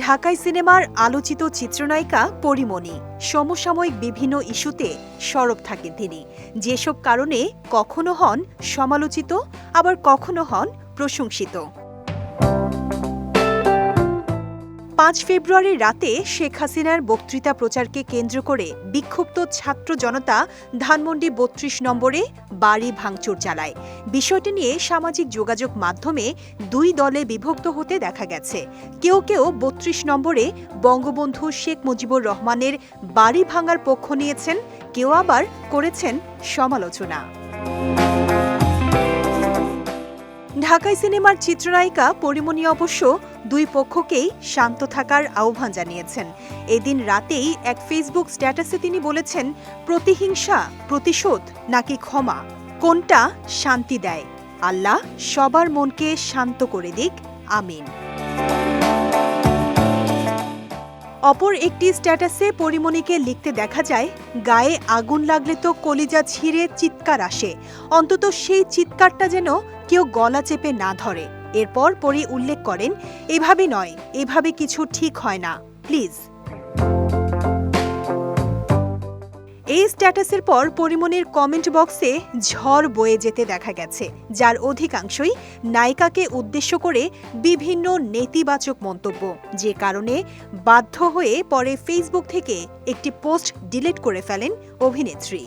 ঢাকাই সিনেমার আলোচিত চিত্রনায়িকা পরীমণি। সমসাময়িক বিভিন্ন ইস্যুতে সরব থাকেন তিনি, যেসব কারণে কখনো হন সমালোচিত, আবার কখনো হন প্রশংসিত। ৫ ফেব্রুয়ারির রাতে শেখ হাসিনার বক্তৃতা প্রচারকে কেন্দ্র করে বিক্ষুব্ধ ছাত্র জনতা ধানমন্ডি ৩২ নম্বরে বাড়ি ভাঙচুর চালায়। বিষয়টি নিয়ে সামাজিক যোগাযোগ মাধ্যমে দুই দলে বিভক্ত হতে দেখা গেছে। কেউ কেউ ৩২ নম্বরে বঙ্গবন্ধু শেখ মুজিবুর রহমানের বাড়ি ভাঙার পক্ষ নিয়েছেন, কেউ আবার করেছেন সমালোচনা। ঢাকাই সিনেমার চিত্রনায়িকা পরীমণি অবশ্য দুই পক্ষকেই শান্ত থাকার আহ্বান জানিয়েছেন। এদিন রাতেই এক ফেসবুক স্ট্যাটাসে তিনি বলেছেন, প্রতিহিংসা, প্রতিশোধ নাকি ক্ষমা, কোনটা শান্তি দেয়? আল্লাহ সবার মনকে শান্ত করে দিক, আমিন। অপর একটি স্ট্যাটাসে পরীমণিকে লিখতে দেখা যায়, গায়ে আগুন লাগলে তো কলিজা ছিঁড়ে চিৎকার আসে, অন্তত সেই চিৎকারটা যেন কেউ গলা চেপে না ধরে। এরপর পরী উল্লেখ করেন, এভাবে নয়, এভাবে কিছু ঠিক হয় না, প্লিজ। এই স্ট্যাটাসের পর পরীমণির কমেন্ট বক্সে ঝড় বয়ে যেতে দেখা গেছে, যার অধিকাংশই নায়িকাকে উদ্দেশ্য করে বিভিন্ন নেতিবাচক মন্তব্য, যে কারণে বাধ্য হয়ে পরে ফেসবুক থেকে একটি পোস্ট ডিলিট করে ফেলেন অভিনেত্রী।